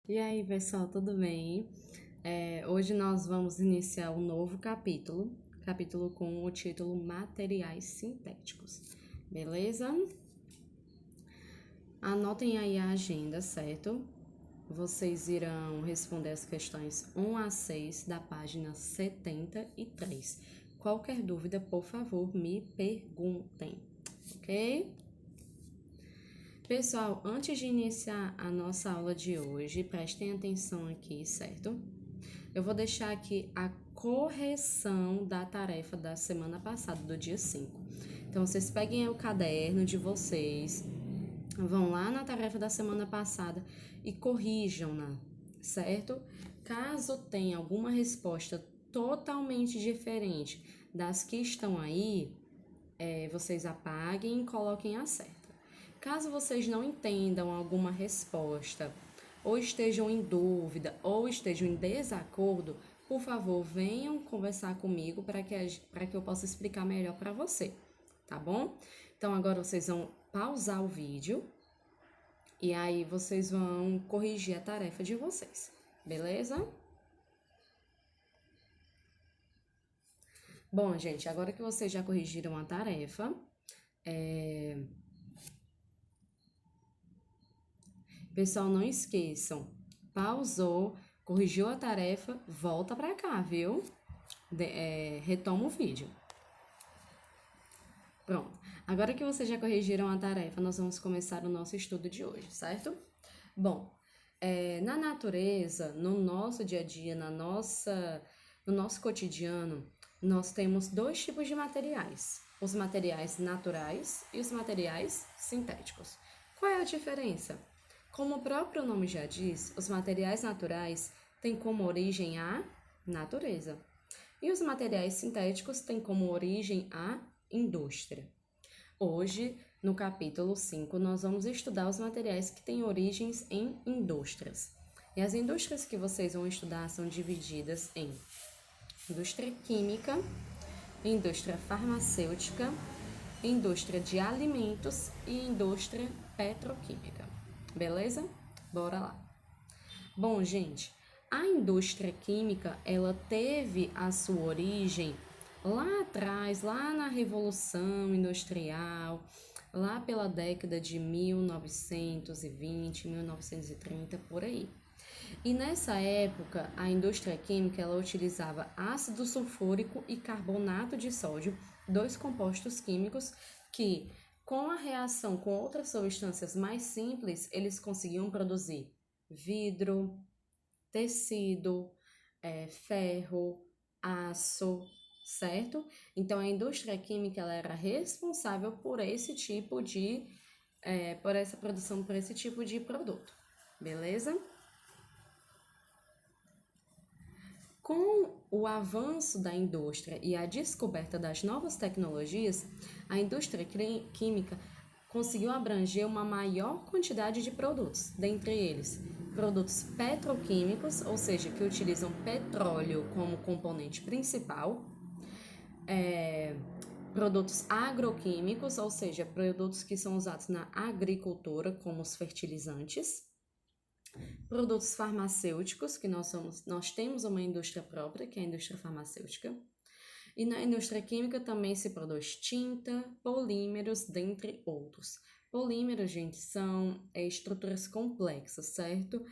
E aí, pessoal, tudo bem? Hoje nós vamos iniciar um novo capítulo com o título Materiais Sintéticos, beleza? Anotem aí a agenda, certo? Vocês irão responder as questões 1 a 6 da página 73. Qualquer dúvida, por favor, me perguntem, ok? Pessoal, antes de iniciar a nossa aula de hoje, prestem atenção aqui, certo? Eu vou deixar aqui a correção da tarefa da semana passada, do dia 5. Então, vocês peguem o caderno de vocês, vão lá na tarefa da semana passada e corrijam-na, certo? Caso tenha alguma resposta totalmente diferente das que estão aí, vocês apaguem e coloquem a certa. Caso vocês não entendam alguma resposta, ou estejam em dúvida, ou estejam em desacordo, por favor, venham conversar comigo para que eu possa explicar melhor para você, tá bom? Então, agora vocês vão pausar o vídeo e aí vocês vão corrigir a tarefa de vocês, beleza? Bom, gente, agora que vocês já corrigiram a tarefa, pessoal, não esqueçam, pausou, corrigiu a tarefa, volta pra cá, viu? Retoma o vídeo. Pronto. Agora que vocês já corrigiram a tarefa, nós vamos começar o nosso estudo de hoje, certo? Bom, na natureza, no nosso dia a dia, no nosso cotidiano, nós temos dois tipos de materiais: os materiais naturais e os materiais sintéticos. Qual é a diferença? Como o próprio nome já diz, os materiais naturais têm como origem a natureza e os materiais sintéticos têm como origem a indústria. Hoje, no capítulo 5, nós vamos estudar os materiais que têm origens em indústrias. E as indústrias que vocês vão estudar são divididas em indústria química, indústria farmacêutica, indústria de alimentos e indústria petroquímica. Beleza? Bora lá. Bom, gente, a indústria química, ela teve a sua origem lá atrás, lá na Revolução Industrial, lá pela década de 1920, 1930, por aí. E nessa época, a indústria química ela utilizava ácido sulfúrico e carbonato de sódio, dois compostos químicos que, com a reação com outras substâncias mais simples, eles conseguiam produzir vidro, tecido, ferro, aço, certo? Então, a indústria química ela era responsável por esse tipo de, por essa produção, por esse tipo de produto, beleza? Com o avanço da indústria e a descoberta das novas tecnologias, a indústria química conseguiu abranger uma maior quantidade de produtos, dentre eles produtos petroquímicos, ou seja, que utilizam petróleo como componente principal, produtos agroquímicos, ou seja, produtos que são usados na agricultura, como os fertilizantes, produtos farmacêuticos, que nós temos uma indústria própria, que é a indústria farmacêutica, e na indústria química também se produz tinta, polímeros, dentre outros. Polímeros, gente, são estruturas complexas, certo?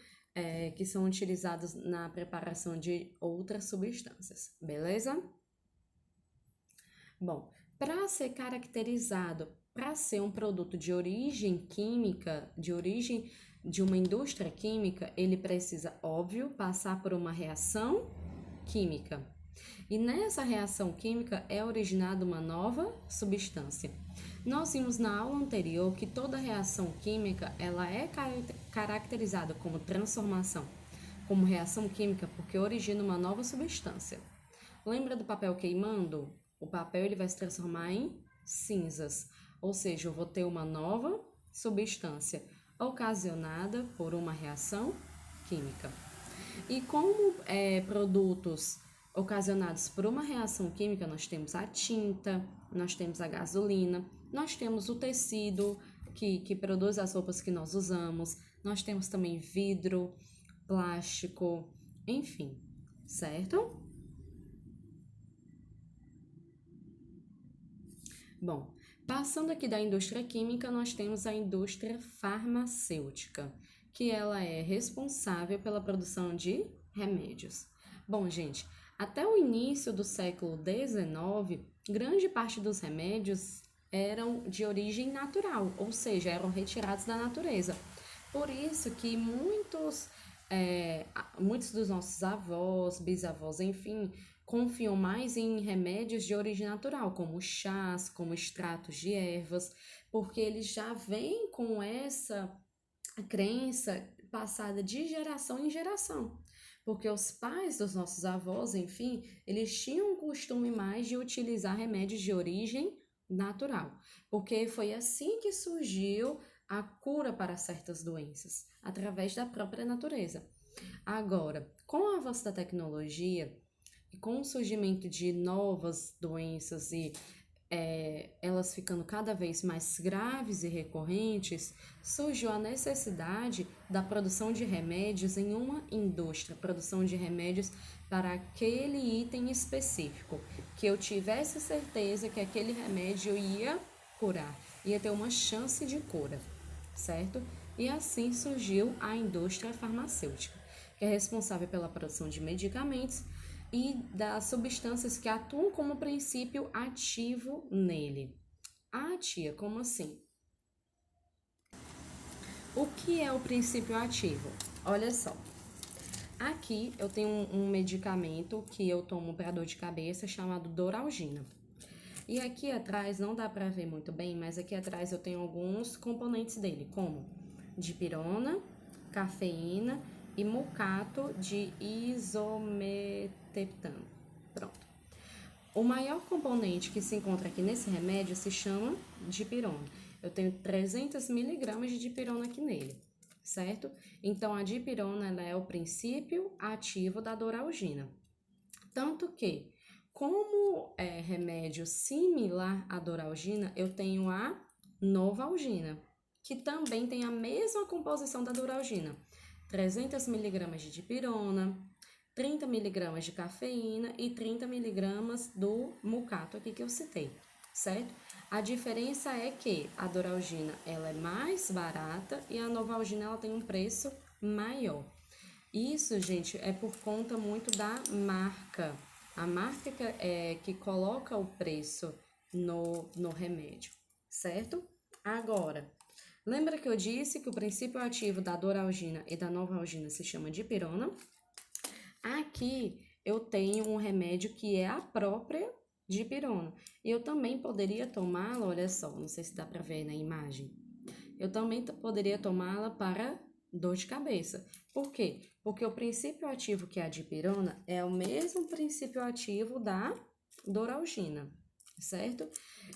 Que são utilizadas na preparação de outras substâncias, beleza? Bom, para ser caracterizado, para ser um produto de origem química, de origem de uma indústria química, ele precisa, óbvio, passar por uma reação química. E nessa reação química é originada uma nova substância. Nós vimos na aula anterior que toda reação química ela é caracterizada como transformação, como reação química, porque origina uma nova substância. Lembra do papel queimando? O papel ele vai se transformar em cinzas, ou seja, eu vou ter uma nova substância ocasionada por uma reação química. E como produtos ocasionados por uma reação química, nós temos a tinta, nós temos a gasolina, nós temos o tecido que produz as roupas que nós usamos, nós temos também vidro, plástico, enfim, certo? Bom, passando aqui da indústria química, nós temos a indústria farmacêutica, que ela é responsável pela produção de remédios. Bom, gente, até o início do século XIX, grande parte dos remédios eram de origem natural, ou seja, eram retirados da natureza. Por isso que muitos dos nossos avós, bisavós, enfim, confiam mais em remédios de origem natural, como chás, como extratos de ervas, porque eles já vêm com essa crença passada de geração em geração. Porque os pais dos nossos avós, enfim, eles tinham o costume mais de utilizar remédios de origem natural, porque foi assim que surgiu a cura para certas doenças, através da própria natureza. Agora, com o avanço da tecnologia e com o surgimento de novas doenças e elas ficando cada vez mais graves e recorrentes, surgiu a necessidade da produção de remédios em uma indústria, produção de remédios para aquele item específico, que eu tivesse certeza que aquele remédio ia curar, ia ter uma chance de cura, certo? E assim surgiu a indústria farmacêutica, que é responsável pela produção de medicamentos e das substâncias que atuam como princípio ativo nele. Ah, tia, como assim? O que é o princípio ativo? Olha só. Aqui eu tenho um medicamento que eu tomo para dor de cabeça chamado Doralgina. E aqui atrás, não dá para ver muito bem, mas aqui atrás eu tenho alguns componentes dele, como dipirona, cafeína e mucato de isometeptano. Pronto. O maior componente que se encontra aqui nesse remédio se chama dipirona. Eu tenho 300 miligramas de dipirona aqui nele, certo? Então, a dipirona ela é o princípio ativo da Doralgina. Tanto que, como é remédio similar à Doralgina, eu tenho a Novalgina, que também tem a mesma composição da Doralgina. 300 miligramas de dipirona, 30 miligramas de cafeína e 30 miligramas do mucato aqui que eu citei, certo? A diferença é que a Doralgina ela é mais barata e a Novalgina ela tem um preço maior. Isso, gente, é por conta muito da marca. A marca que coloca o preço no remédio, certo? Agora, lembra que eu disse que o princípio ativo da Doralgina e da Novalgina se chama dipirona? Aqui eu tenho um remédio que é a própria dipirona. E eu também poderia tomá-la, olha só, não sei se dá para ver na imagem. Eu também poderia tomá-la para dor de cabeça. Por quê? Porque o princípio ativo que é a dipirona é o mesmo princípio ativo da Doralgina, certo?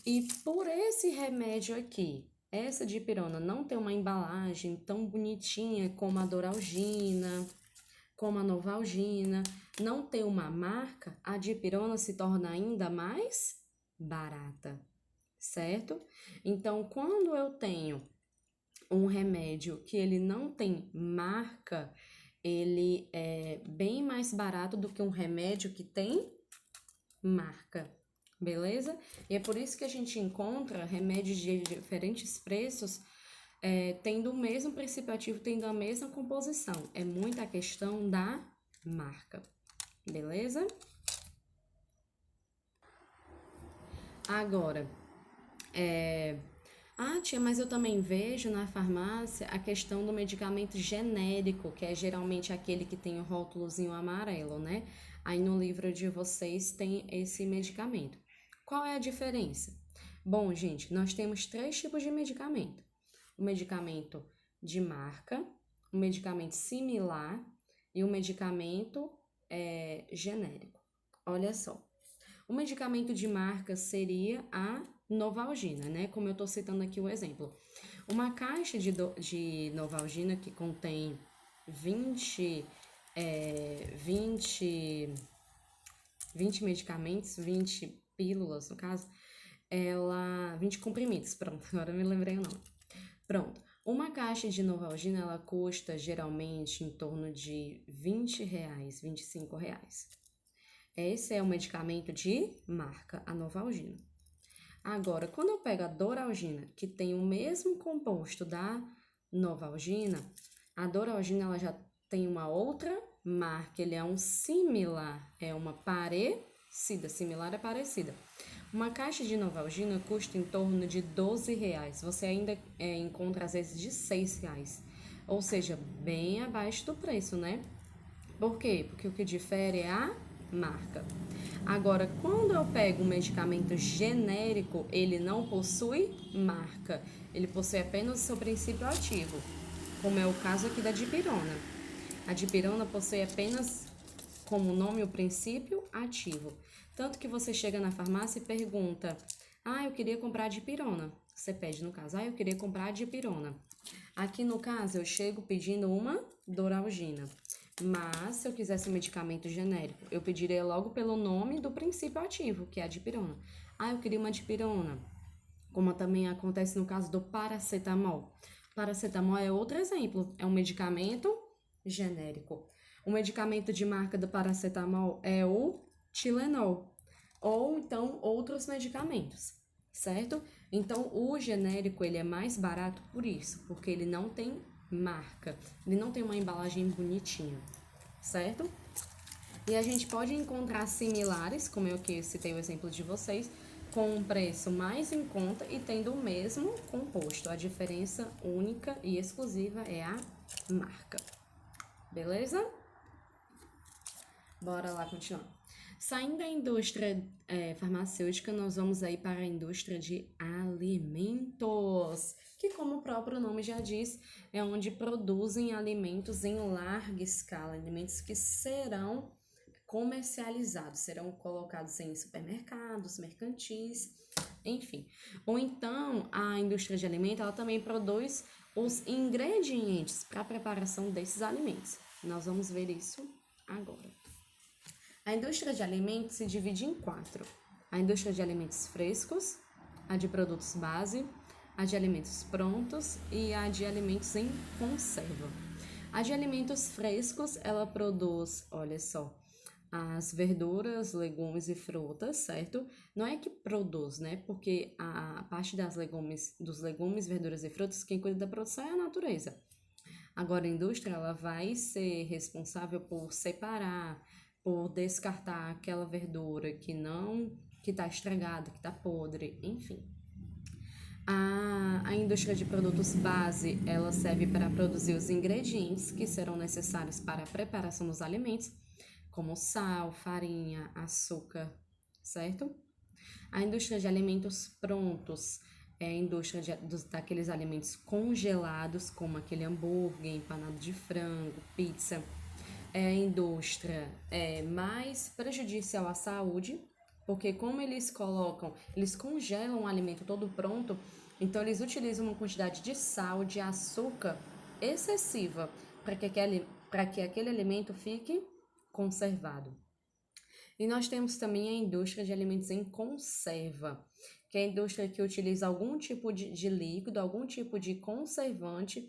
E por esse remédio aqui, essa dipirona não tem uma embalagem tão bonitinha como a Doralgina, como a Novalgina, não tem uma marca, a dipirona se torna ainda mais barata, certo? Então, quando eu tenho um remédio que ele não tem marca, ele é bem mais barato do que um remédio que tem marca, beleza? E é por isso que a gente encontra remédios de diferentes preços tendo o mesmo princípio ativo, tendo a mesma composição. É muita questão da marca, beleza? Agora, tia, mas eu também vejo na farmácia a questão do medicamento genérico, que é geralmente aquele que tem o rótulozinho amarelo, né? Aí no livro de vocês tem esse medicamento. Qual é a diferença? Bom, gente, nós temos 3 tipos de medicamento. O medicamento de marca, o medicamento similar e o medicamento genérico. Olha só, o medicamento de marca seria a Novalgina, né? Como eu estou citando aqui o exemplo. Uma caixa de Novalgina que contém 20 medicamentos, 20 pílulas, no caso, 20 comprimidos, pronto, agora eu me lembrei o nome. Pronto, Uma caixa de Novalgina, ela custa geralmente em torno de R$ 20, R$ 25. Esse é o medicamento de marca, a Novalgina. Agora, quando eu pego a Doralgina, que tem o mesmo composto da Novalgina, a Doralgina ela já tem uma outra marca, ele é um similar, é uma parecida, similar é parecida. Uma caixa de Novalgina custa em torno de R$ 12. Você ainda encontra às vezes de R$ 6. Ou seja, bem abaixo do preço, né? Por quê? Porque o que difere é a marca. Agora, quando eu pego um medicamento genérico, ele não possui marca. Ele possui apenas o seu princípio ativo, como é o caso aqui da dipirona. A dipirona possui apenas como nome o princípio ativo. Tanto que você chega na farmácia e pergunta: "Ah, eu queria comprar dipirona". Você pede no caso: "Ah, eu queria comprar dipirona". Aqui no caso eu chego pedindo uma Doralgina. Mas se eu quisesse um medicamento genérico, eu pediria logo pelo nome do princípio ativo, que é a dipirona. Ah, eu queria uma dipirona. Como também acontece no caso do paracetamol. Paracetamol é outro exemplo, é um medicamento genérico. O medicamento de marca do paracetamol é o Tilenol, ou então outros medicamentos, certo? Então, o genérico ele é mais barato por isso, porque ele não tem marca, ele não tem uma embalagem bonitinha, certo? E a gente pode encontrar similares, como eu que citei o exemplo de vocês, com um preço mais em conta e tendo o mesmo composto. A diferença única e exclusiva é a marca. Beleza? Bora lá continuar. Saindo da indústria farmacêutica, nós vamos aí para a indústria de alimentos, que como o próprio nome já diz, é onde produzem alimentos em larga escala, alimentos que serão comercializados, serão colocados em supermercados, mercantis, enfim. Ou então, a indústria de alimentos, ela também produz os ingredientes para a preparação desses alimentos. Nós vamos ver isso agora. A indústria de alimentos se divide em quatro: a indústria de alimentos frescos, a de produtos base, a de alimentos prontos e a de alimentos em conserva. A de alimentos frescos, ela produz, olha só, as verduras, legumes e frutas, certo? Não é que produz, né? Porque a parte dos legumes, verduras e frutas, quem cuida da produção é a natureza. Agora, a indústria, ela vai ser responsável por separar, por descartar aquela verdura que está estragada, que está podre, enfim. A indústria de produtos base, ela serve para produzir os ingredientes que serão necessários para a preparação dos alimentos, como sal, farinha, açúcar, certo? A indústria de alimentos prontos é a indústria daqueles alimentos congelados, como aquele hambúrguer, empanado de frango, pizza. É a indústria mais prejudicial à saúde, porque como eles congelam o alimento todo pronto, então eles utilizam uma quantidade de sal, de açúcar excessiva para que aquele alimento fique conservado. E nós temos também a indústria de alimentos em conserva, que é a indústria que utiliza algum tipo de líquido, algum tipo de conservante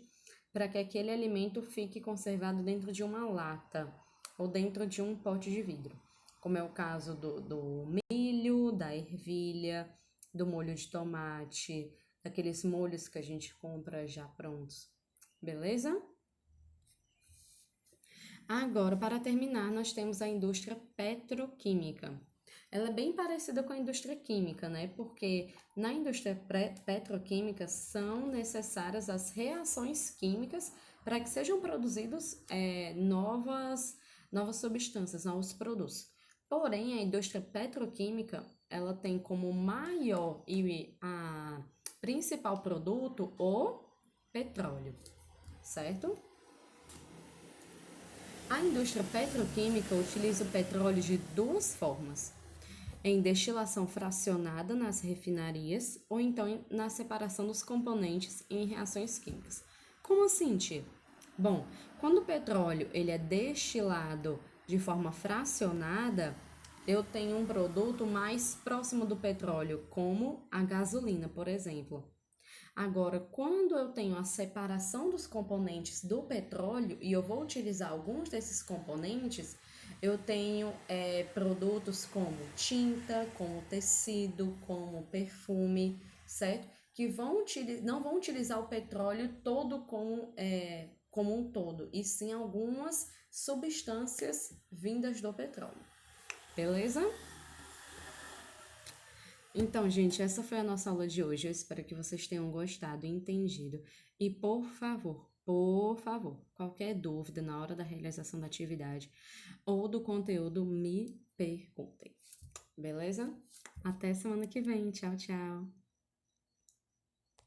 para que aquele alimento fique conservado dentro de uma lata ou dentro de um pote de vidro, como é o caso do milho, da ervilha, do molho de tomate, daqueles molhos que a gente compra já prontos. Beleza? Agora, para terminar, nós temos a indústria petroquímica. Ela é bem parecida com a indústria química, né? Porque na indústria petroquímica são necessárias as reações químicas para que sejam produzidos novas substâncias, novos produtos. Porém, a indústria petroquímica, ela tem como maior e a principal produto o petróleo, certo? A indústria petroquímica utiliza o petróleo de duas formas: em destilação fracionada nas refinarias ou então na separação dos componentes em reações químicas. Como assim, tia? Bom, quando o petróleo ele é destilado de forma fracionada, eu tenho um produto mais próximo do petróleo, como a gasolina, por exemplo. Agora, quando eu tenho a separação dos componentes do petróleo e eu vou utilizar alguns desses componentes, eu tenho produtos como tinta, como tecido, como perfume, certo? Que não vão utilizar o petróleo todo como um todo, e sim algumas substâncias vindas do petróleo. Beleza? Então, gente, essa foi a nossa aula de hoje. Eu espero que vocês tenham gostado e entendido. E por favor, qualquer dúvida na hora da realização da atividade ou do conteúdo, me perguntem. Beleza? Até semana que vem. Tchau, tchau.